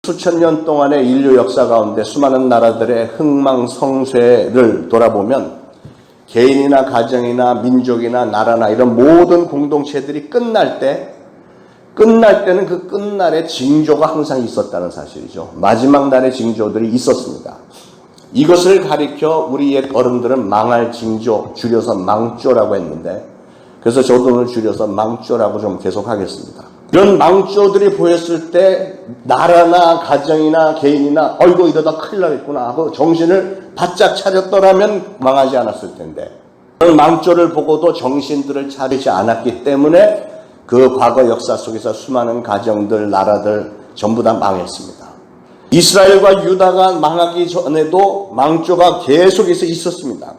수천 년 동안의 인류 역사 가운데 수많은 나라들의 흥망성쇠를 돌아보면 개인이나 가정이나 민족이나 나라나 이런 모든 공동체들이 끝날 때는 그 끝날에 징조가 항상 있었다는 사실이죠. 마지막 날의 징조들이 있었습니다. 이것을 가리켜 우리 옛 어른들은 망할 징조, 줄여서 망조라고 했는데, 그래서 저도 오늘 줄여서 망조라고 좀 계속 하겠습니다. 이런 망조들이 보였을 때 나라나 가정이나 개인이나 어이구 이러다 큰일 나겠구나 하고 정신을 바짝 차렸더라면 망하지 않았을 텐데, 그런 망조를 보고도 정신들을 차리지 않았기 때문에 그 과거 역사 속에서 수많은 가정들, 나라들 전부 다 망했습니다. 이스라엘과 유다가 망하기 전에도 망조가 계속해서 있었습니다.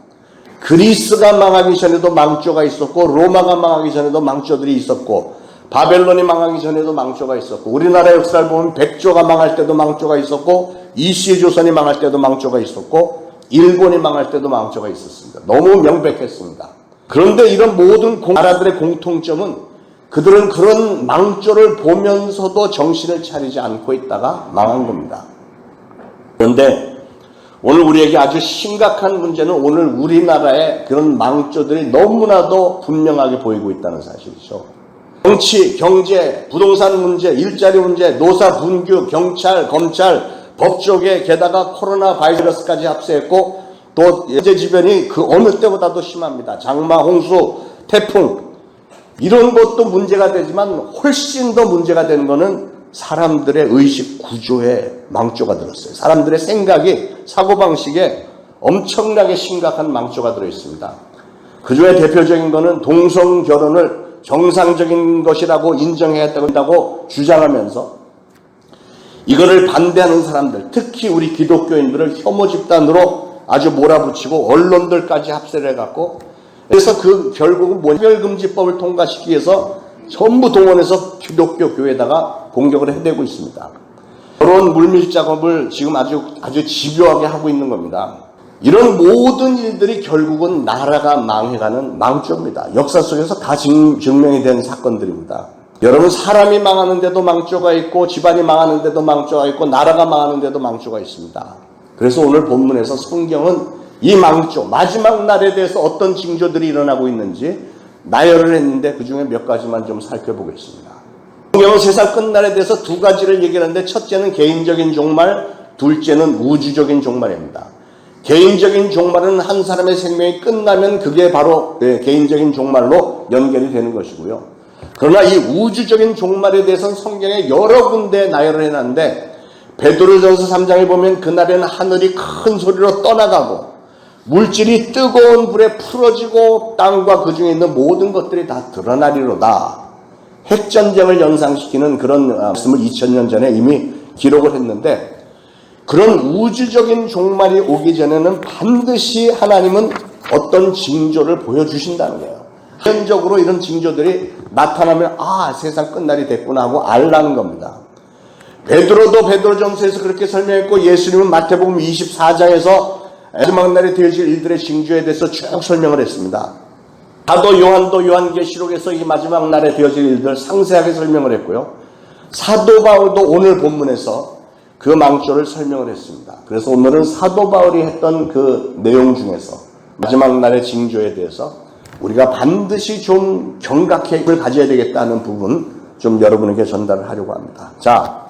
그리스가 망하기 전에도 망조가 있었고, 로마가 망하기 전에도 망조들이 있었고, 바벨론이 망하기 전에도 망조가 있었고, 우리나라 역사를 보면 백조가 망할 때도 망조가 있었고, 이시의 조선이 망할 때도 망조가 있었고, 일본이 망할 때도 망조가 있었습니다. 너무 명백했습니다. 그런데 이런 모든 나라들의 공통점은 그들은 그런 망조를 보면서도 정신을 차리지 않고 있다가 망한 겁니다. 그런데 오늘 우리에게 아주 심각한 문제는 오늘 우리나라의 그런 망조들이 너무나도 분명하게 보이고 있다는 사실이죠. 정치, 경제, 부동산 문제, 일자리 문제, 노사 분규, 경찰, 검찰, 법조계, 게다가 코로나 바이러스까지 합세했고, 또 현재지변이 그 어느 때보다도 심합니다. 장마, 홍수, 태풍, 이런 것도 문제가 되지만 훨씬 더 문제가 되는 것은 사람들의 의식 구조에 망조가 들었어요. 사람들의 생각이, 사고방식에 엄청나게 심각한 망조가 들어있습니다. 그 중에 대표적인 것은 동성결혼을 정상적인 것이라고 인정했다고 주장하면서 이거를 반대하는 사람들, 특히 우리 기독교인들을 혐오 집단으로 아주 몰아붙이고 언론들까지 합세를 해갖고, 그래서 결국은 차별금지법을 통과시키기 위해서 전부 동원해서 기독교 교회에다가 공격을 해대고 있습니다. 그런 물밀 작업을 지금 아주 집요하게 하고 있는 겁니다. 이런 모든 일들이 결국은 나라가 망해가는 망조입니다. 역사 속에서 다 증명이 된 사건들입니다. 여러분, 사람이 망하는데도 망조가 있고, 집안이 망하는데도 망조가 있고, 나라가 망하는데도 망조가 있습니다. 그래서 오늘 본문에서 성경은 이 망조, 마지막 날에 대해서 어떤 징조들이 일어나고 있는지 나열을 했는데 그 중에 몇 가지만 좀 살펴보겠습니다. 성경은 세상 끝날에 대해서 두 가지를 얘기하는데, 첫째는 개인적인 종말, 둘째는 우주적인 종말입니다. 개인적인 종말은 한 사람의 생명이 끝나면 그게 바로 개인적인 종말로 연결이 되는 것이고요. 그러나 이 우주적인 종말에 대해서는 성경에 여러 군데 나열을 해놨는데, 베드로전서 3장에 보면 그날에는 하늘이 큰 소리로 떠나가고 물질이 뜨거운 불에 풀어지고 땅과 그 중에 있는 모든 것들이 다 드러나리로다. 핵전쟁을 연상시키는 그런 말씀을 2000년 전에 이미 기록을 했는데, 그런 우주적인 종말이 오기 전에는 반드시 하나님은 어떤 징조를 보여주신다는 거예요. 현적으로 이런 징조들이 나타나면 세상 끝날이 됐구나 하고 알라는 겁니다. 베드로도 베드로전서에서 그렇게 설명했고, 예수님은 마태복음 24장에서 마지막 날에 되어질 일들의 징조에 대해서 쭉 설명을 했습니다. 사도 요한도 요한계시록에서 이 마지막 날에 되어질 일들 상세하게 설명을 했고요. 사도 바울도 오늘 본문에서 그 망조를 설명을 했습니다. 그래서 오늘은 사도 바울이 했던 그 내용 중에서 마지막 날의 징조에 대해서 우리가 반드시 좀 경각심을 가져야 되겠다는 부분 좀 여러분에게 전달을 하려고 합니다. 자,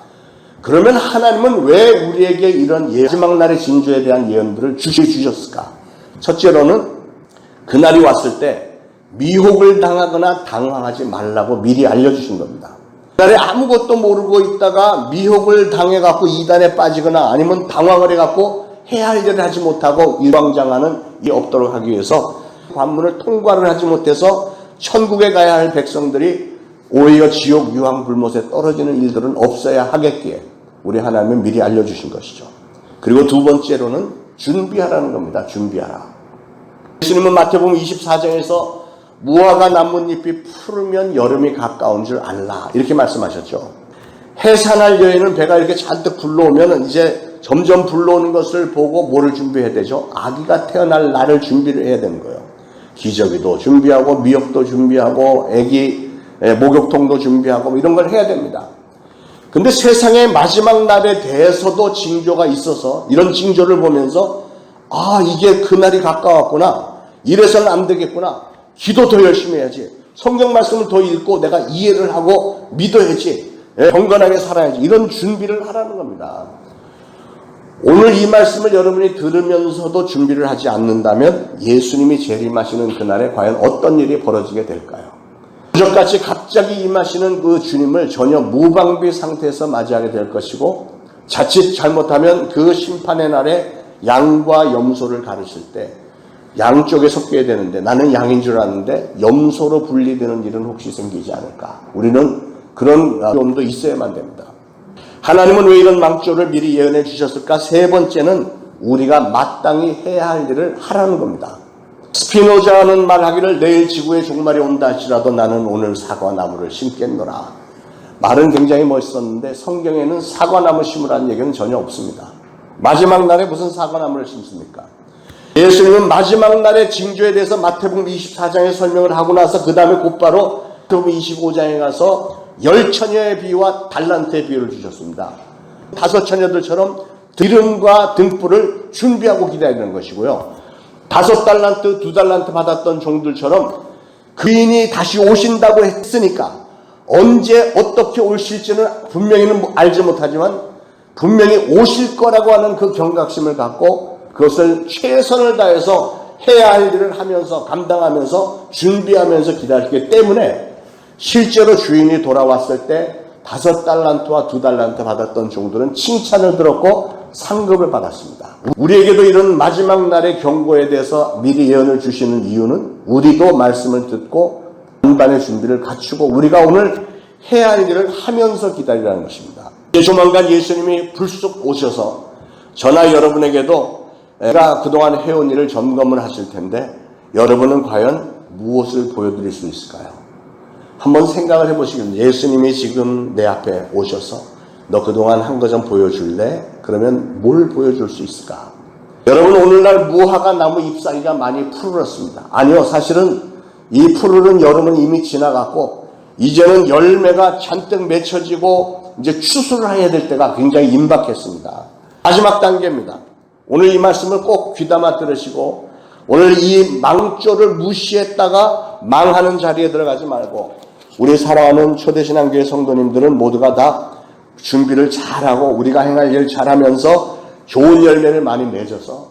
그러면 하나님은 왜 우리에게 이런 마지막 날의 징조에 대한 예언들을 주셨을까? 첫째로는 그날이 왔을 때 미혹을 당하거나 당황하지 말라고 미리 알려주신 겁니다. 그날에 아무것도 모르고 있다가 미혹을 당해갖고 이단에 빠지거나 아니면 당황을 해갖고 해야 할 일을 하지 못하고 일방장하는 일이 없도록 하기 위해서 관문을 통과를 하지 못해서 천국에 가야 할 백성들이 오히려 지옥 유황 불못에 떨어지는 일들은 없어야 하겠기에 우리 하나님은 미리 알려주신 것이죠. 그리고 두 번째로는 준비하라는 겁니다. 준비하라. 예수님은 마태복음 24장에서 무화과 나뭇잎이 푸르면 여름이 가까운 줄 알라, 이렇게 말씀하셨죠. 해산할 여인은 배가 이렇게 잔뜩 불러오면 이제 점점 불러오는 것을 보고 뭐를 준비해야 되죠? 아기가 태어날 날을 준비를 해야 되는 거예요. 기저귀도 준비하고 미역도 준비하고 아기 목욕통도 준비하고 이런 걸 해야 됩니다. 근데 세상의 마지막 날에 대해서도 징조가 있어서 이런 징조를 보면서 이게 그날이 가까웠구나. 이래서는 안 되겠구나. 기도 더 열심히 해야지. 성경 말씀을 더 읽고 내가 이해를 하고 믿어야지. 경건하게 살아야지. 이런 준비를 하라는 겁니다. 오늘 이 말씀을 여러분이 들으면서도 준비를 하지 않는다면 예수님이 재림하시는 그날에 과연 어떤 일이 벌어지게 될까요? 부적같이 갑자기 임하시는 그 주님을 전혀 무방비 상태에서 맞이하게 될 것이고, 자칫 잘못하면 그 심판의 날에 양과 염소를 가르칠 때 양쪽에 섞여야 되는데 나는 양인 줄 아는데 염소로 분리되는 일은 혹시 생기지 않을까? 우리는 그런 염도 있어야만 됩니다. 하나님은 왜 이런 망조를 미리 예언해 주셨을까? 세 번째는 우리가 마땅히 해야 할 일을 하라는 겁니다. 스피노자는 말하기를 내일 지구의 종말이 온다 할지라도 나는 오늘 사과나무를 심겠노라. 말은 굉장히 멋있었는데 성경에는 사과나무 심으라는 얘기는 전혀 없습니다. 마지막 날에 무슨 사과나무를 심습니까? 예수님은 마지막 날의 징조에 대해서 마태복음 24장에 설명을 하고 나서 그 다음에 곧바로 마태복음 25장에 가서 10처녀의 비유와 달란트의 비유를 주셨습니다. 5처녀들처럼 기름과 등불을 준비하고 기다리는 것이고요. 5달란트, 2달란트 받았던 종들처럼 그인이 다시 오신다고 했으니까 언제 어떻게 오실지는 분명히는 알지 못하지만 분명히 오실 거라고 하는 그 경각심을 갖고 그것을 최선을 다해서 해야 할 일을 하면서 감당하면서 준비하면서 기다리기 때문에 실제로 주인이 돌아왔을 때 5달란트와 2달란트 받았던 종들은 칭찬을 들었고 상급을 받았습니다. 우리에게도 이런 마지막 날의 경고에 대해서 미리 예언을 주시는 이유는 우리도 말씀을 듣고 반반의 준비를 갖추고 우리가 오늘 해야 할 일을 하면서 기다리라는 것입니다. 조만간 예수님이 불쑥 오셔서 저나 여러분에게도 내가 그동안 해온 일을 점검을 하실 텐데 여러분은 과연 무엇을 보여드릴 수 있을까요? 한번 생각을 해보시겠습니다. 예수님이 지금 내 앞에 오셔서 너 그동안 한 거 좀 보여줄래? 그러면 뭘 보여줄 수 있을까? 여러분 오늘날 무화과 나무 잎사귀가 많이 푸르렀습니다. 아니요, 사실은 이 푸르른 여름은 이미 지나갔고 이제는 열매가 잔뜩 맺혀지고 이제 추수를 해야 될 때가 굉장히 임박했습니다. 마지막 단계입니다. 오늘 이 말씀을 꼭 귀담아 들으시고 오늘 이 망조를 무시했다가 망하는 자리에 들어가지 말고 우리 사랑하는 초대신앙교회 성도님들은 모두가 다 준비를 잘하고 우리가 행할 일 잘하면서 좋은 열매를 많이 맺어서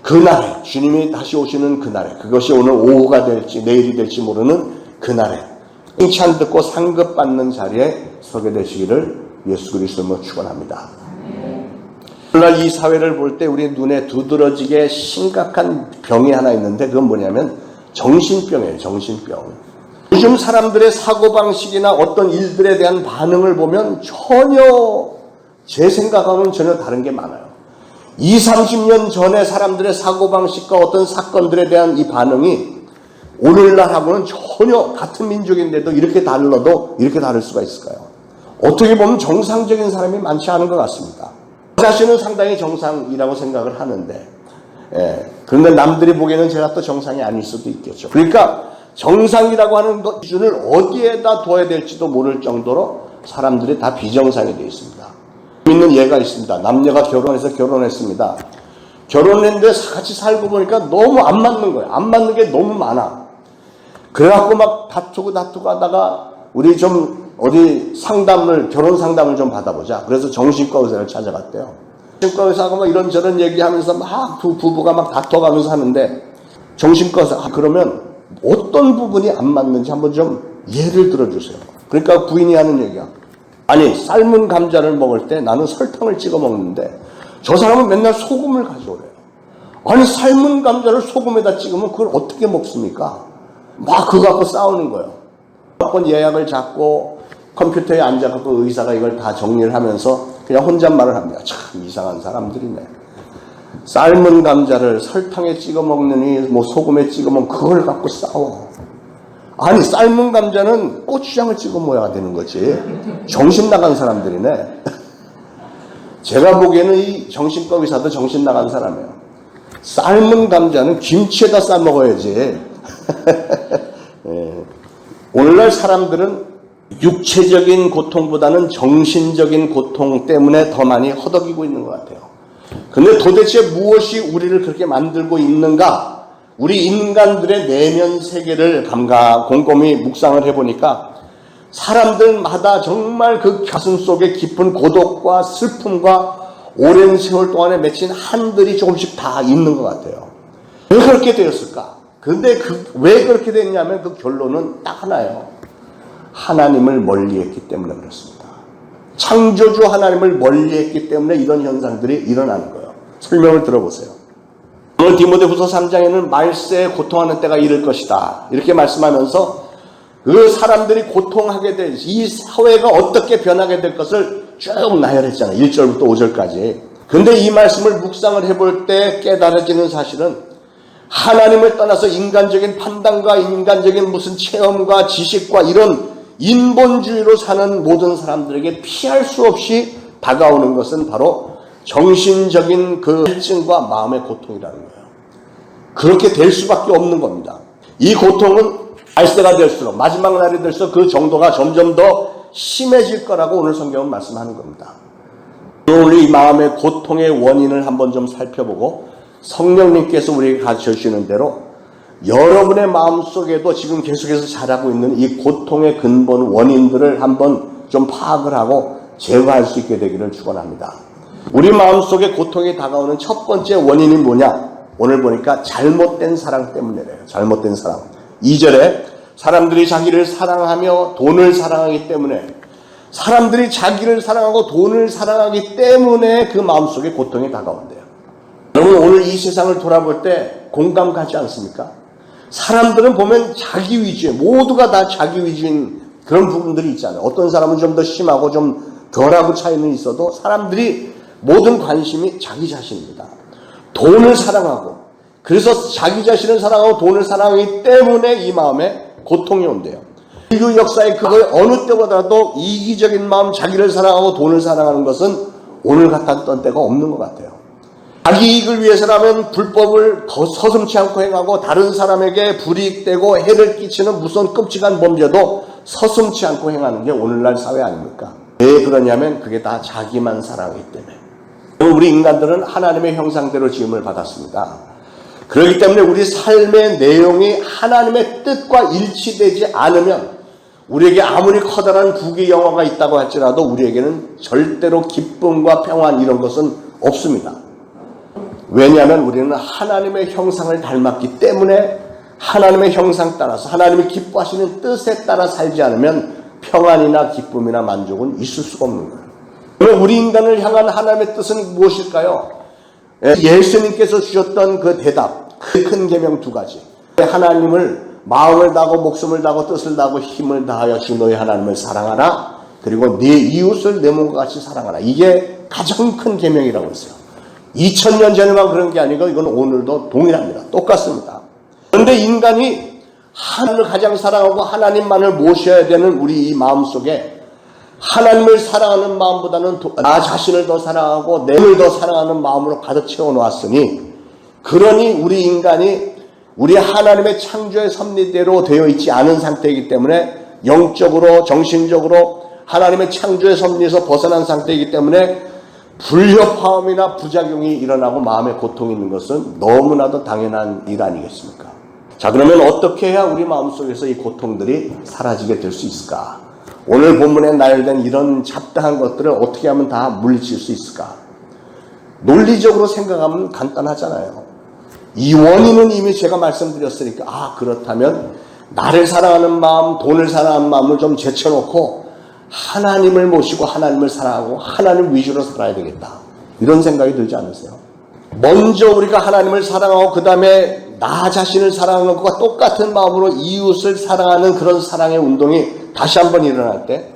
그날에 주님이 다시 오시는 그날에 그것이 오늘 오후가 될지 내일이 될지 모르는 그날에 칭찬 듣고 상급 받는 자리에 서게 되시기를 예수 그리스도로 축원합니다. 오늘날 이 사회를 볼 때 우리 눈에 두드러지게 심각한 병이 하나 있는데 그건 뭐냐면 정신병이에요. 정신병. 요즘 사람들의 사고방식이나 어떤 일들에 대한 반응을 보면 전혀 제 생각하고는 전혀 다른 게 많아요. 20, 30년 전에 사람들의 사고방식과 어떤 사건들에 대한 이 반응이 오늘날하고는 전혀 같은 민족인데도 이렇게 달라도 이렇게 다를 수가 있을까요? 어떻게 보면 정상적인 사람이 많지 않은 것 같습니다. 저 자신은 상당히 정상이라고 생각을 하는데 그런데 남들이 보기에는 제가 또 정상이 아닐 수도 있겠죠. 그러니까 정상이라고 하는 것 기준을 어디에다 둬야 될지도 모를 정도로 사람들이 다 비정상이 되어 있습니다. 있는 예가 있습니다. 남녀가 결혼했습니다. 결혼했는데 같이 살고 보니까 너무 안 맞는 거예요. 안 맞는 게 너무 많아. 그래갖고 막 다투고 하다가 우리 좀 어디 결혼 상담을 좀 받아보자. 그래서 정신과 의사를 찾아갔대요. 정신과 의사가 막 이런저런 얘기하면서 막 두 부부가 막 다퉈가면서 하는데 정신과 의사 그러면 어떤 부분이 안 맞는지 한번 좀 예를 들어주세요. 그러니까 부인이 하는 얘기야. 아니 삶은 감자를 먹을 때 나는 설탕을 찍어 먹는데 저 사람은 맨날 소금을 가져오래요. 아니 삶은 감자를 소금에다 찍으면 그걸 어떻게 먹습니까? 막 그거 갖고 싸우는 거예요. 몇 번 예약을 잡고 컴퓨터에 앉아갖고 의사가 이걸 다 정리를 하면서 그냥 혼잣말을 합니다. 참 이상한 사람들이네. 삶은 감자를 설탕에 찍어 먹느니 뭐 소금에 찍어 먹으면 그걸 갖고 싸워. 아니 삶은 감자는 고추장을 찍어 먹어야 되는 거지. 정신 나간 사람들이네. 제가 보기에는 이 정신과 의사도 정신 나간 사람이에요. 삶은 감자는 김치에다 싸 먹어야지. 오늘날 사람들은 육체적인 고통보다는 정신적인 고통 때문에 더 많이 허덕이고 있는 것 같아요. 근데 도대체 무엇이 우리를 그렇게 만들고 있는가? 우리 인간들의 내면 세계를 곰곰이 묵상을 해보니까 사람들마다 정말 그 가슴 속에 깊은 고독과 슬픔과 오랜 세월 동안에 맺힌 한들이 조금씩 다 있는 것 같아요. 왜 그렇게 되었을까? 근데 왜 그렇게 됐냐면 그 결론은 딱 하나예요. 하나님을 멀리했기 때문에 그렇습니다. 창조주 하나님을 멀리했기 때문에 이런 현상들이 일어나는 거예요. 설명을 들어보세요. 오늘 디모데후서 3장에는 말세에 고통하는 때가 이를 것이다 이렇게 말씀하면서 그 사람들이 고통하게 될 이 사회가 어떻게 변하게 될 것을 쭉 나열했잖아요. 1절부터 5절까지. 근데 이 말씀을 묵상을 해볼 때 깨달아지는 사실은 하나님을 떠나서 인간적인 판단과 인간적인 무슨 체험과 지식과 이런 인본주의로 사는 모든 사람들에게 피할 수 없이 다가오는 것은 바로 정신적인 그 갈증과 마음의 고통이라는 거예요. 그렇게 될 수밖에 없는 겁니다. 이 고통은 알세가 될수록 마지막 날이 될수록 그 정도가 점점 더 심해질 거라고 오늘 성경은 말씀하는 겁니다. 오늘 이 마음의 고통의 원인을 한번 좀 살펴보고 성령님께서 우리에게 가르쳐 주시는 대로 여러분의 마음속에도 지금 계속해서 자라고 있는 이 고통의 근본 원인들을 한번 좀 파악을 하고 제거할 수 있게 되기를 축원합니다. 우리 마음속에 고통이 다가오는 첫 번째 원인이 뭐냐? 오늘 보니까 잘못된 사랑 때문이래요. 잘못된 사랑. 2절에 사람들이 자기를 사랑하며 돈을 사랑하기 때문에 사람들이 자기를 사랑하고 돈을 사랑하기 때문에 그 마음속에 고통이 다가온대요. 여러분 오늘 이 세상을 돌아볼 때 공감 가지 않습니까? 사람들은 보면 자기 위주에 모두가 다 자기 위주인 그런 부분들이 있잖아요. 어떤 사람은 좀 더 심하고 좀 덜하고 차이는 있어도 사람들이 모든 관심이 자기 자신입니다. 돈을 사랑하고 그래서 자기 자신을 사랑하고 돈을 사랑하기 때문에 이 마음에 고통이 온대요. 인류 역사의 그걸 어느 때보다도 이기적인 마음 자기를 사랑하고 돈을 사랑하는 것은 오늘 같았던 때가 없는 것 같아요. 자기 이익을 위해서라면 불법을 서슴지 않고 행하고 다른 사람에게 불이익되고 해를 끼치는 무슨 끔찍한 범죄도 서슴지 않고 행하는 게 오늘날 사회 아닙니까? 왜 그러냐면 그게 다 자기만 사랑하기 때문에. 우리 인간들은 하나님의 형상대로 지음을 받았습니다. 그렇기 때문에 우리 삶의 내용이 하나님의 뜻과 일치되지 않으면 우리에게 아무리 커다란 부귀 영화가 있다고 할지라도 우리에게는 절대로 기쁨과 평안 이런 것은 없습니다. 왜냐하면 우리는 하나님의 형상을 닮았기 때문에 하나님의 형상 따라서 하나님이 기뻐하시는 뜻에 따라 살지 않으면 평안이나 기쁨이나 만족은 있을 수가 없는 거예요. 그럼 우리 인간을 향한 하나님의 뜻은 무엇일까요? 예수님께서 주셨던 그 대답, 그 큰 계명 두 가지. 하나님을 마음을 다하고 목숨을 다하고 뜻을 다하고 힘을 다하여 주 너의 하나님을 사랑하라. 그리고 네 이웃을 내 몸과 같이 사랑하라. 이게 가장 큰 계명이라고 했어요. 2000년 전에만 그런 게 아니고 이건 오늘도 동일합니다. 똑같습니다. 그런데 인간이 하나님을 가장 사랑하고 하나님만을 모셔야 되는 우리 이 마음속에 하나님을 사랑하는 마음보다는 나 자신을 더 사랑하고 내 몸을 더 사랑하는 마음으로 가득 채워놓았으니 그러니 우리 인간이 우리 하나님의 창조의 섭리대로 되어 있지 않은 상태이기 때문에 영적으로 정신적으로 하나님의 창조의 섭리에서 벗어난 상태이기 때문에 불협화음이나 부작용이 일어나고 마음에 고통이 있는 것은 너무나도 당연한 일 아니겠습니까? 자, 그러면 어떻게 해야 우리 마음속에서 이 고통들이 사라지게 될 수 있을까? 오늘 본문에 나열된 이런 잡다한 것들을 어떻게 하면 다 물리칠 수 있을까? 논리적으로 생각하면 간단하잖아요. 이 원인은 이미 제가 말씀드렸으니까 그렇다면 나를 사랑하는 마음, 돈을 사랑하는 마음을 좀 제쳐놓고 하나님을 모시고 하나님을 사랑하고 하나님 위주로 살아야 되겠다. 이런 생각이 들지 않으세요? 먼저 우리가 하나님을 사랑하고 그 다음에 나 자신을 사랑하는 것과 똑같은 마음으로 이웃을 사랑하는 그런 사랑의 운동이 다시 한번 일어날 때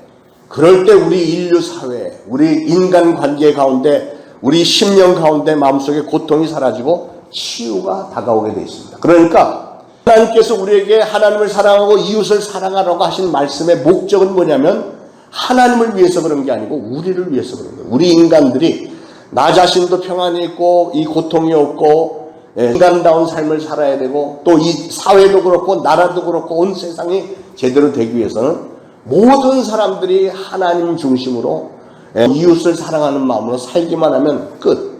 그럴 때 우리 인류 사회, 우리 인간 관계 가운데 우리 심령 가운데 마음속에 고통이 사라지고 치유가 다가오게 되어 있습니다. 그러니까 하나님께서 우리에게 하나님을 사랑하고 이웃을 사랑하라고 하신 말씀의 목적은 뭐냐면 하나님을 위해서 그런 게 아니고 우리를 위해서 그런 거예요. 우리 인간들이 나 자신도 평안이 있고 이 고통이 없고 인간다운 삶을 살아야 되고 또 이 사회도 그렇고 나라도 그렇고 온 세상이 제대로 되기 위해서는 모든 사람들이 하나님 중심으로 이웃을 사랑하는 마음으로 살기만 하면 끝.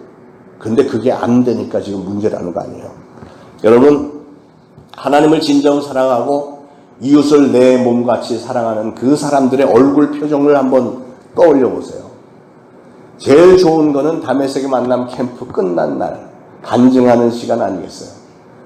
근데 그게 안 되니까 지금 문제라는 거 아니에요. 여러분, 하나님을 진정 사랑하고 이웃을 내 몸같이 사랑하는 그 사람들의 얼굴 표정을 한번 떠올려 보세요. 제일 좋은 거는 다메섹의 만남 캠프 끝난 날 간증하는 시간 아니겠어요?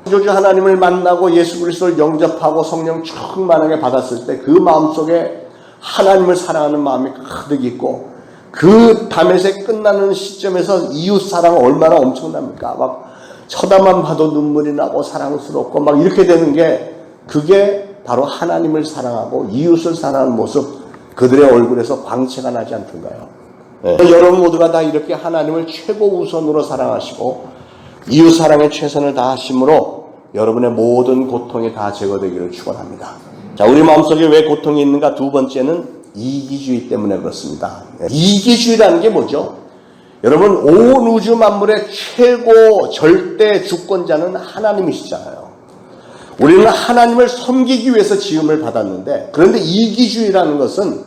창조주 하나님을 만나고 예수 그리스도를 영접하고 성령 충만하게 받았을 때 그 마음속에 하나님을 사랑하는 마음이 가득 있고, 그 다메섹 끝나는 시점에서 이웃 사랑 얼마나 엄청납니까? 막 쳐다만 봐도 눈물이 나고 사랑스럽고 막 이렇게 되는 게, 그게 바로 하나님을 사랑하고 이웃을 사랑하는 모습, 그들의 얼굴에서 광채가 나지 않던가요? 네. 여러분 모두가 다 이렇게 하나님을 최고 우선으로 사랑하시고 이웃 사랑에 최선을 다하심으로 여러분의 모든 고통이 다 제거되기를 축원합니다. 자, 우리 마음속에 왜 고통이 있는가? 두 번째는 이기주의 때문에 그렇습니다. 이기주의라는 게 뭐죠? 여러분, 온 우주 만물의 최고 절대 주권자는 하나님이시잖아요. 우리는 하나님을 섬기기 위해서 지음을 받았는데, 그런데 이기주의라는 것은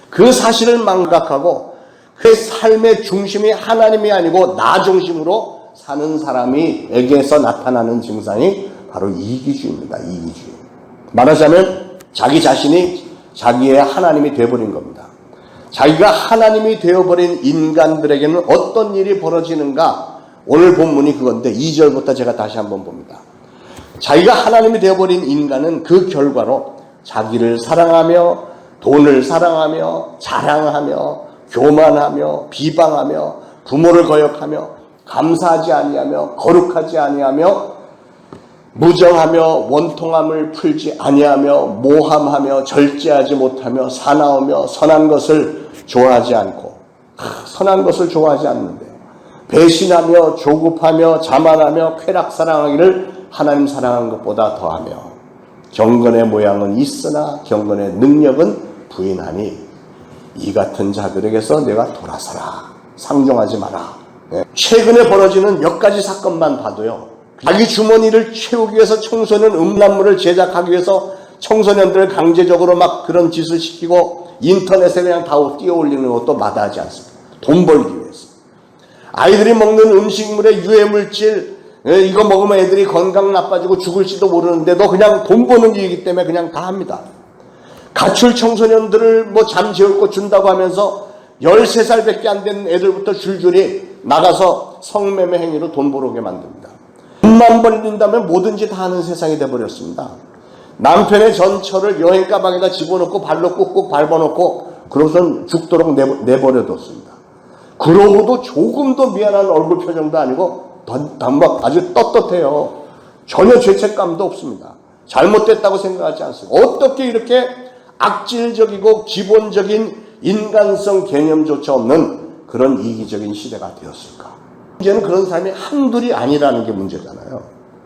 그 사실을 망각하고 그 삶의 중심이 하나님이 아니고 나 중심으로 사는 사람에게서 나타나는 증상이 바로 이기주의입니다. 이기주의. 말하자면 자기 자신이 자기의 하나님이 되어버린 겁니다. 자기가 하나님이 되어버린 인간들에게는 어떤 일이 벌어지는가? 오늘 본문이 그건데 2절부터 제가 다시 한번 봅니다. 자기가 하나님이 되어버린 인간은 그 결과로 자기를 사랑하며 돈을 사랑하며 자랑하며 교만하며 비방하며 부모를 거역하며 감사하지 아니하며 거룩하지 아니하며 무정하며 원통함을 풀지 아니하며 모함하며 절제하지 못하며 사나우며 선한 것을 좋아하지 않고, 선한 것을 좋아하지 않는데 배신하며 조급하며 자만하며 쾌락 사랑하기를 하나님 사랑하는 것보다 더하며 경건의 모양은 있으나 경건의 능력은 부인하니 이 같은 자들에게서 내가 돌아서라. 상종하지 마라. 최근에 벌어지는 몇 가지 사건만 봐도요, 자기 주머니를 채우기 위해서 청소년 음란물을 제작하기 위해서 청소년들을 강제적으로 막 그런 짓을 시키고 인터넷에 그냥 다 띄워올리는 것도 마다하지 않습니다. 돈 벌기 위해서. 아이들이 먹는 음식물의 유해물질, 이거 먹으면 애들이 건강 나빠지고 죽을지도 모르는데도 그냥 돈 버는 일이기 때문에 그냥 다 합니다. 가출 청소년들을 뭐 잠재울 거 준다고 하면서 13살밖에 안 된 애들부터 줄줄이 나가서 성매매 행위로 돈 벌어오게 만듭니다. 돈만 벌린다면 뭐든지 다 하는 세상이 돼버렸습니다. 남편의 전처를 여행 가방에다 집어넣고 발로 꾹꾹 밟아놓고 그러고선 죽도록 내버려뒀습니다. 그러고도 조금도 미안한 얼굴 표정도 아니고 막 아주 떳떳해요. 전혀 죄책감도 없습니다. 잘못됐다고 생각하지 않습니다. 어떻게 이렇게 악질적이고 기본적인 인간성 개념조차 없는 그런 이기적인 시대가 되었을까? 문제는 그런 사람이 한둘이 아니라는 게 문제잖아요.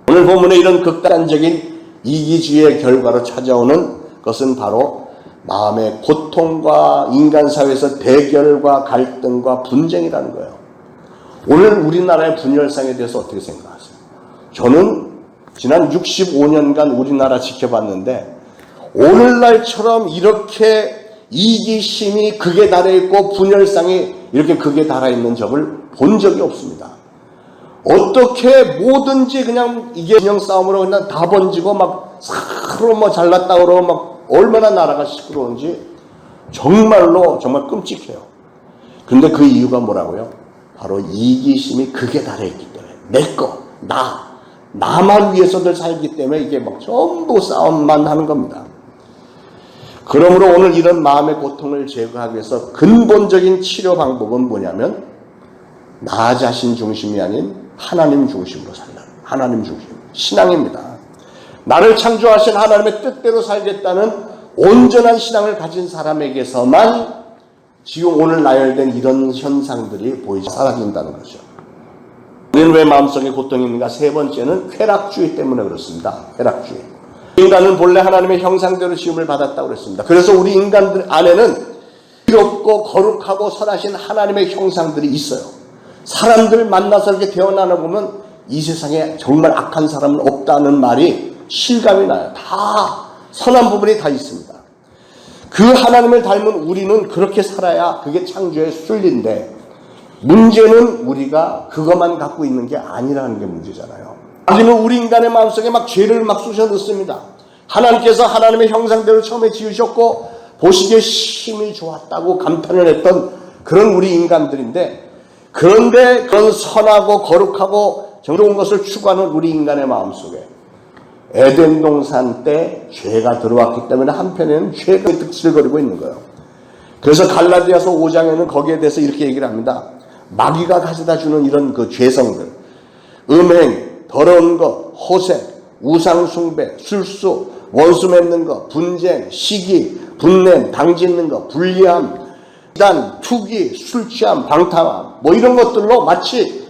오늘 본문에 이런 극단적인 이기주의의 결과로 찾아오는 것은 바로 마음의 고통과 인간 사회에서 대결과 갈등과 분쟁이라는 거예요. 오늘 우리나라의 분열상에 대해서 어떻게 생각하세요? 저는 지난 65년간 우리나라 지켜봤는데 오늘날처럼 이렇게 이기심이 극에 달해있고 분열상이 이렇게 극에 달해있는 적을 본 적이 없습니다. 어떻게 뭐든지 그냥 이게 진영 싸움으로 그냥 다 번지고 막 서로 뭐 잘났다 그러고 막 얼마나 나라가 시끄러운지 정말로 정말 끔찍해요. 근데 그 이유가 뭐라고요? 바로 이기심이 극에 달해있기 때문에 내 거, 나만 위해서들 살기 때문에 이게 막 전부 싸움만 하는 겁니다. 그러므로 오늘 이런 마음의 고통을 제거하기 위해서 근본적인 치료 방법은 뭐냐면 나 자신 중심이 아닌 하나님 중심으로 살라. 하나님 중심. 신앙입니다. 나를 창조하신 하나님의 뜻대로 살겠다는 온전한 신앙을 가진 사람에게서만 지금 오늘 나열된 이런 현상들이 보이지 사라진다는 거죠. 우리는 왜 마음속에 고통이 있는가? 세 번째는 쾌락주의 때문에 그렇습니다. 쾌락주의. 인간은 본래 하나님의 형상대로 지음을 받았다고 그랬습니다. 그래서 우리 인간들 안에는 의롭고 거룩하고 선하신 하나님의 형상들이 있어요. 사람들 만나서 이렇게 대화나눠 보면 이 세상에 정말 악한 사람은 없다는 말이 실감이 나요. 다 선한 부분이 다 있습니다. 그 하나님을 닮은 우리는 그렇게 살아야 그게 창조의 순리인데, 문제는 우리가 그것만 갖고 있는 게 아니라는 게 문제잖아요. 우리는 우리 인간의 마음속에 막 죄를 막 쑤셔 넣습니다. 하나님께서 하나님의 형상대로 처음에 지으셨고 보시기에 심히 좋았다고 감탄을 했던 그런 우리 인간들인데, 그런데 그런 선하고 거룩하고 정로운 것을 추구하는 우리 인간의 마음속에 에덴 동산 때 죄가 들어왔기 때문에 한편에는 죄가 득실거리고 있는 거예요. 그래서 갈라디아서 5장에는 거기에 대해서 이렇게 얘기를 합니다. 마귀가 가져다 주는 이런 그 죄성들, 음행, 더러운 것, 호색, 우상숭배, 술수, 원수 맺는 것, 분쟁, 시기, 분냄, 당짓는 것, 불리함, 비단, 투기, 술취함, 방탕함, 뭐 이런 것들로 마치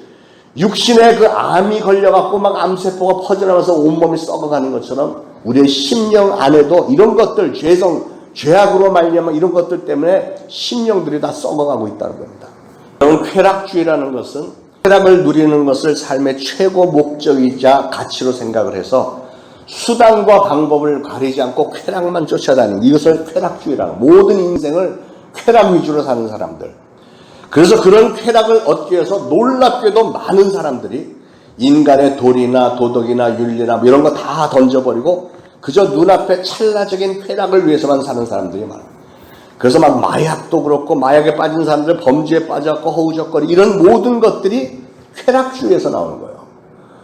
육신에 그 암이 걸려갖고 막 암세포가 퍼져나가서 온몸이 썩어가는 것처럼 우리의 심령 안에도 이런 것들, 죄성, 죄악으로 말미암아 이런 것들 때문에 심령들이 다 썩어가고 있다는 겁니다. 여러분, 쾌락주의라는 것은 쾌락을 누리는 것을 삶의 최고 목적이자 가치로 생각을 해서 수단과 방법을 가리지 않고 쾌락만 쫓아다니는, 이것을 쾌락주의라고, 모든 인생을 쾌락 위주로 사는 사람들. 그래서 그런 쾌락을 얻기 위해서 놀랍게도 많은 사람들이 인간의 도리나 도덕이나 윤리나 이런 거 다 던져버리고 그저 눈앞에 찰나적인 쾌락을 위해서만 사는 사람들이 많아요. 그래서 막 마약도 그렇고, 마약에 빠진 사람들 범죄에 빠져갖고 허우적거리, 이런 모든 것들이 쾌락주의에서 나오는 거예요.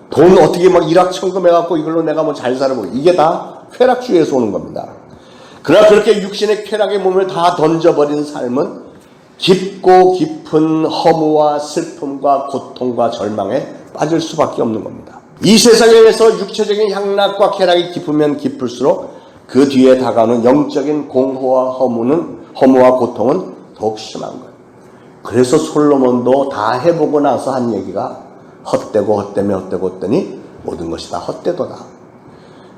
돈 어떻게 막 일확천금해갖고 이걸로 내가 뭐 잘 살아보고, 이게 다 쾌락주의에서 오는 겁니다. 그러나 그렇게 육신의 쾌락의 몸을 다 던져버린 삶은 깊고 깊은 허무와 슬픔과 고통과 절망에 빠질 수밖에 없는 겁니다. 이 세상에서 육체적인 향락과 쾌락이 깊으면 깊을수록 그 뒤에 다가오는 영적인 공허와 허무와 고통은 더욱 심한 거예요. 그래서 솔로몬도 다 해보고 나서 한 얘기가 헛되고 헛되며 헛되고 헛되니 모든 것이 다 헛되도다.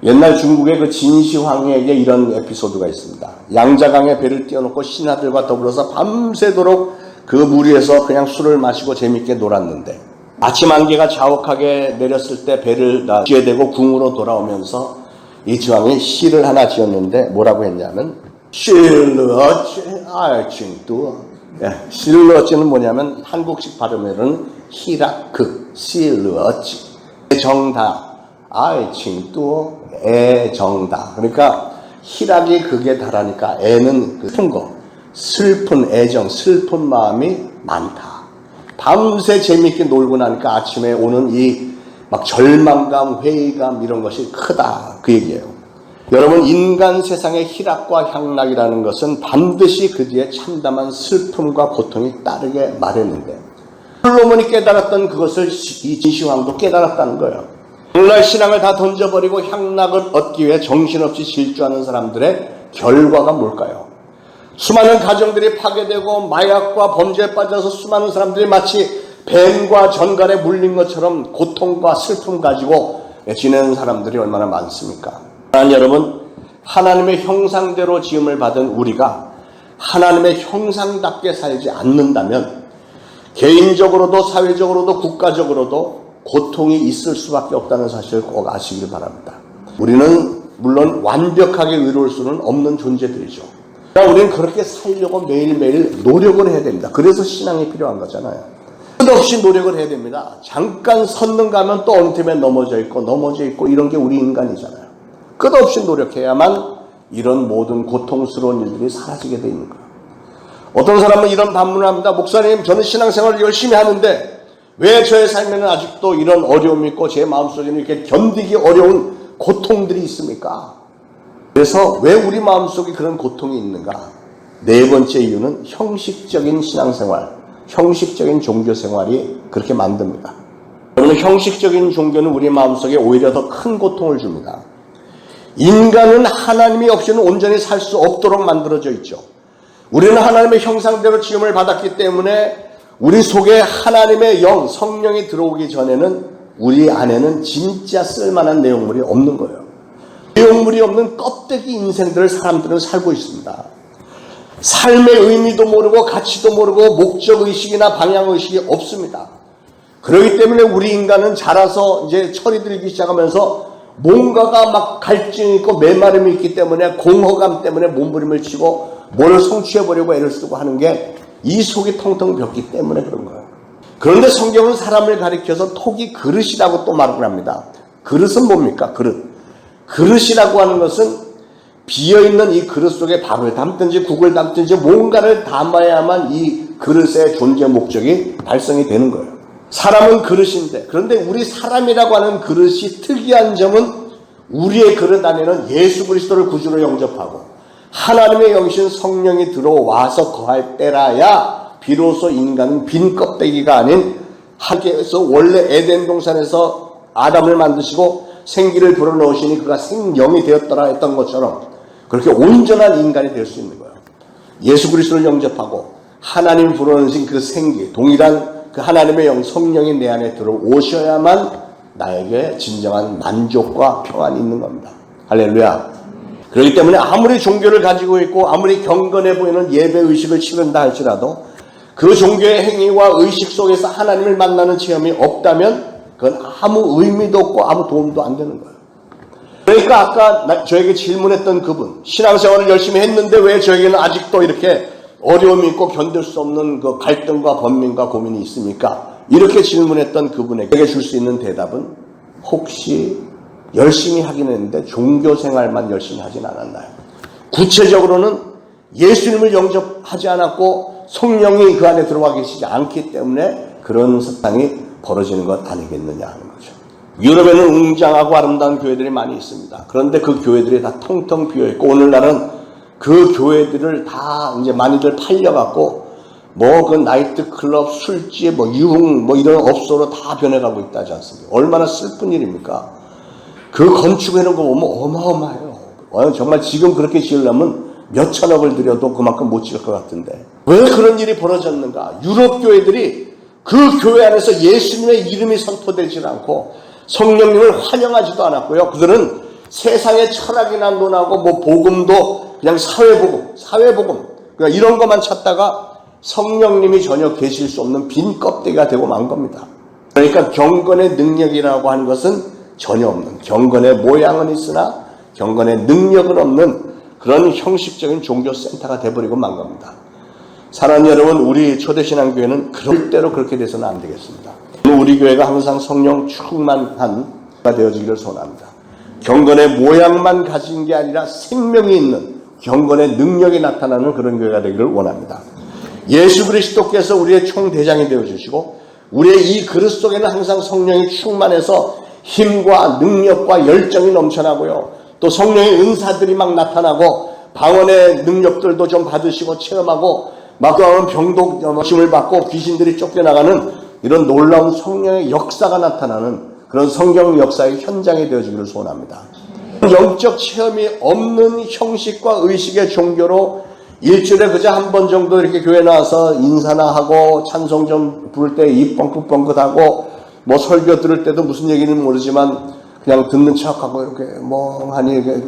옛날 중국의 그 진시황에게 이런 에피소드가 있습니다. 양자강에 배를 띄워놓고 신하들과 더불어서 밤새도록 그 물 위에서 그냥 술을 마시고 재밌게 놀았는데, 아침 안개가 자욱하게 내렸을 때 배를 쥐어대고 궁으로 돌아오면서 이 지왕이 시를 하나 지었는데 뭐라고 했냐면, 실러치 아이칭뚜. 실러치는 뭐냐면 한국식 발음으로는 히라크, 실러치, 정다, 아이칭뚜, 애정다. 그러니까 희락이 극에 달하니까 애는 큰 거, 슬픈 애정, 슬픈 마음이 많다. 밤새 재미있게 놀고 나니까 아침에 오는 이 막 절망감, 회의감, 이런 것이 크다, 그 얘기예요. 여러분, 인간 세상의 희락과 향락이라는 것은 반드시 그 뒤에 참담한 슬픔과 고통이 따르게 마련인데, 솔로몬이 깨달았던 그것을 이 진시황도 깨달았다는 거예요. 오늘날 신앙을 다 던져버리고 향락을 얻기 위해 정신없이 질주하는 사람들의 결과가 뭘까요? 수많은 가정들이 파괴되고 마약과 범죄에 빠져서 수많은 사람들이 마치 뱀과 전갈에 물린 것처럼 고통과 슬픔 가지고 지내는 사람들이 얼마나 많습니까? 여러분, 하나님의 형상대로 지음을 받은 우리가 하나님의 형상답게 살지 않는다면 개인적으로도 사회적으로도 국가적으로도 고통이 있을 수밖에 없다는 사실을 꼭 아시길 바랍니다. 우리는 물론 완벽하게 의로울 수는 없는 존재들이죠. 그러나 우리는 그렇게 살려고 매일매일 노력을 해야 됩니다. 그래서 신앙이 필요한 거잖아요. 끝없이 노력을 해야 됩니다. 잠깐 섰는가 하면 또 엉터리에 넘어져 있고 이런 게 우리 인간이잖아요. 끝없이 노력해야만 이런 모든 고통스러운 일들이 사라지게 되어 있는 거예요. 어떤 사람은 이런 반문을 합니다. 목사님, 저는 신앙생활을 열심히 하는데 왜 저의 삶에는 아직도 이런 어려움이 있고 제 마음속에는 이렇게 견디기 어려운 고통들이 있습니까? 그래서 왜 우리 마음속에 그런 고통이 있는가? 네 번째 이유는 형식적인 신앙생활, 형식적인 종교생활이 그렇게 만듭니다. 여러분, 형식적인 종교는 우리 마음속에 오히려 더 큰 고통을 줍니다. 인간은 하나님이 없이는 온전히 살 수 없도록 만들어져 있죠. 우리는 하나님의 형상대로 지음을 받았기 때문에 우리 속에 하나님의 영, 성령이 들어오기 전에는 우리 안에는 진짜 쓸만한 내용물이 없는 거예요. 내용물이 없는 껍데기 인생들을 사람들은 살고 있습니다. 삶의 의미도 모르고 가치도 모르고 목적의식이나 방향의식이 없습니다. 그렇기 때문에 우리 인간은 자라서 이제 철이 들기 시작하면서 뭔가가 막 갈증이 있고 메마름이 있기 때문에 공허감 때문에 몸부림을 치고 뭘 성취해보려고 애를 쓰고 하는 게 이 속이 텅텅 비었기 때문에 그런 거예요. 그런데 성경은 사람을 가리켜서 톡이 그릇이라고 또 말을 합니다. 그릇은 뭡니까? 그릇이라고 하는 것은 비어있는 이 그릇 속에 밥을 담든지 국을 담든지 뭔가를 담아야만 이 그릇의 존재 목적이 달성이 되는 거예요. 사람은 그릇인데, 그런데 우리 사람이라고 하는 그릇이 특이한 점은 우리의 그릇 안에는 예수 그리스도를 구주로 영접하고 하나님의 영이신 성령이 들어와서 거할 때라야 비로소 인간은 빈 껍데기가 아닌 하나님께서 원래 에덴 동산에서 아담을 만드시고 생기를 불어넣으시니 그가 생명이 되었더라 했던 것처럼 그렇게 온전한 인간이 될 수 있는 거예요. 예수 그리스도를 영접하고 하나님 불어넣으신 그 생기, 동일한 그 하나님의 영, 성령이 내 안에 들어오셔야만 나에게 진정한 만족과 평안이 있는 겁니다. 할렐루야. 그렇기 때문에 아무리 종교를 가지고 있고 아무리 경건해 보이는 예배의식을 치른다 할지라도 그 종교의 행위와 의식 속에서 하나님을 만나는 체험이 없다면 그건 아무 의미도 없고 아무 도움도 안 되는 거예요. 그러니까 아까 저에게 질문했던 그분, 신앙생활을 열심히 했는데 왜 저에게는 아직도 이렇게 어려움이 있고 견딜 수 없는 그 갈등과 번민과 고민이 있습니까? 이렇게 질문했던 그분에게 줄 수 있는 대답은 혹시 열심히 하긴 했는데 종교생활만 열심히 하진 않았나요? 구체적으로는 예수님을 영접하지 않았고 성령이 그 안에 들어와 계시지 않기 때문에 그런 사상이 벌어지는 것 아니겠느냐 하는 거죠. 유럽에는 웅장하고 아름다운 교회들이 많이 있습니다. 그런데 그 교회들이 다 텅텅 비어있고 오늘날은 그 교회들을 다 이제 많이들 팔려갖고 뭐 그 나이트 클럽, 술집, 뭐 유흥, 뭐 이런 업소로 다 변해가고 있다지 않습니까? 얼마나 슬픈 일입니까? 그 건축해놓은 거 보면 어마어마해요. 정말 지금 그렇게 지으려면 몇 천억을 들여도 그만큼 못 지을 것 같은데 왜 그런 일이 벌어졌는가? 유럽 교회들이 그 교회 안에서 예수님의 이름이 선포되지 않고 성령님을 환영하지도 않았고요. 그들은 세상의 철학이나 논하고 뭐 복음도 그냥 사회복음 그러니까 이런 것만 찾다가 성령님이 전혀 계실 수 없는 빈 껍데기가 되고 만 겁니다. 그러니까 경건의 능력이라고 하는 것은 전혀 없는, 경건의 모양은 있으나 경건의 능력은 없는 그런 형식적인 종교센터가 돼버리고 만 겁니다. 사랑하는 여러분, 우리 초대신앙교회는 그럴 대로 그렇게 돼서는 안 되겠습니다. 우리 교회가 항상 성령 충만한 가 되어지기를 소원합니다. 경건의 모양만 가진 게 아니라 생명이 있는 경건의 능력이 나타나는 그런 교회가 되기를 원합니다. 예수 그리스도께서 우리의 총대장이 되어주시고 우리의 이 그릇 속에는 항상 성령이 충만해서 힘과 능력과 열정이 넘쳐나고요. 또 성령의 은사들이 막 나타나고 방언의 능력들도 좀 받으시고 체험하고 막 병도 심을 받고 귀신들이 쫓겨나가는 이런 놀라운 성령의 역사가 나타나는 그런 성경 역사의 현장이 되어지기를 소원합니다. 영적 체험이 없는 형식과 의식의 종교로 일주일에 그저 한 번 정도 이렇게 교회 나와서 인사나 하고 찬송 좀 부를 때 입 뻥긋뻥긋하고 뭐 설교 들을 때도 무슨 얘기는 모르지만 그냥 듣는 척하고 이렇게 멍하니 이렇게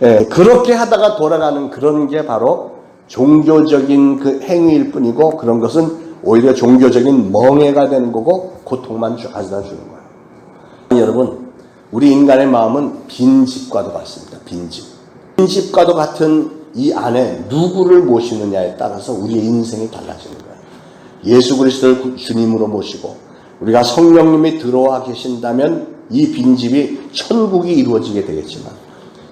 예, 그렇게 하다가 돌아가는 그런 게 바로 종교적인 그 행위일 뿐이고 그런 것은 오히려 종교적인 멍해가 되는 거고 고통만 가져다 주는 거예요. 여러분, 우리 인간의 마음은 빈집과도 같습니다. 빈집과도 같은 이 안에 누구를 모시느냐에 따라서 우리의 인생이 달라지는 거예요. 예수 그리스도를 주님으로 모시고 우리가 성령님이 들어와 계신다면 이 빈집이 천국이 이루어지게 되겠지만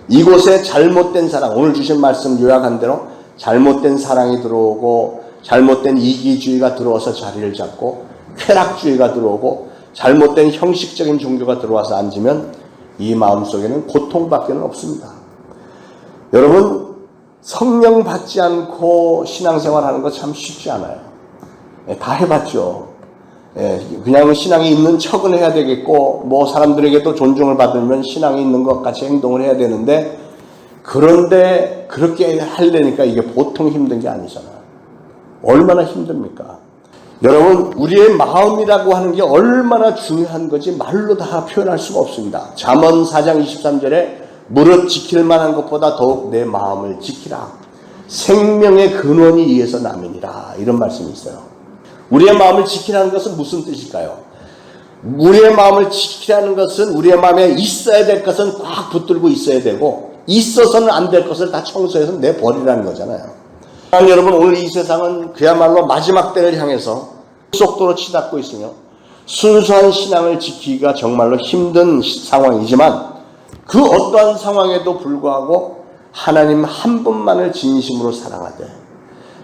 이곳에 잘못된 사랑, 오늘 주신 말씀 요약한 대로 잘못된 사랑이 들어오고 잘못된 이기주의가 들어와서 자리를 잡고 쾌락주의가 들어오고 잘못된 형식적인 종교가 들어와서 앉으면 이 마음속에는 고통밖에 없습니다. 여러분, 성령 받지 않고 신앙생활하는 거 참 쉽지 않아요. 다 해봤죠. 그냥 신앙이 있는 척은 해야 되겠고 뭐 사람들에게도 존중을 받으면 신앙이 있는 것 같이 행동을 해야 되는데 그런데 그렇게 하려니까 이게 보통 힘든 게 아니잖아요. 얼마나 힘듭니까? 여러분, 우리의 마음이라고 하는 게 얼마나 중요한 거지 말로 다 표현할 수가 없습니다. 잠언 4장 23절에 무릇 지킬 만한 것보다 더욱 내 마음을 지키라. 생명의 근원이 이에서 남이니라. 이런 말씀이 있어요. 우리의 마음을 지키라는 것은 무슨 뜻일까요? 우리의 마음을 지키라는 것은 우리의 마음에 있어야 될 것은 꽉 붙들고 있어야 되고 있어서는 안 될 것을 다 청소해서 내버리라는 거잖아요. 여러분, 오늘 이 세상은 그야말로 마지막 때를 향해서 속도로 치닫고 있으며 순수한 신앙을 지키기가 정말로 힘든 상황이지만 그 어떠한 상황에도 불구하고 하나님 한 분만을 진심으로 사랑하되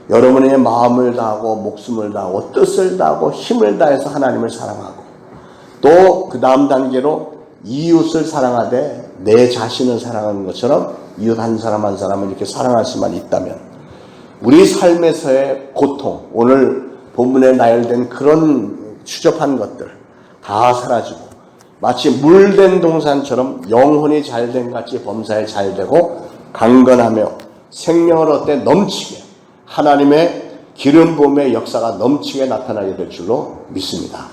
여러분의 마음을 다하고 목숨을 다하고 뜻을 다하고 힘을 다해서 하나님을 사랑하고 또 그 다음 단계로 이웃을 사랑하되 내 자신을 사랑하는 것처럼 이웃 한 사람 한 사람을 이렇게 사랑할 수만 있다면 우리 삶에서의 고통, 오늘 본문에 나열된 그런 추접한 것들 다 사라지고 마치 물된 동산처럼 영혼이 잘된 같이 범사에 잘되고 강건하며 생명을 얻되 넘치게 하나님의 기름 부음의 역사가 넘치게 나타나게 될 줄로 믿습니다.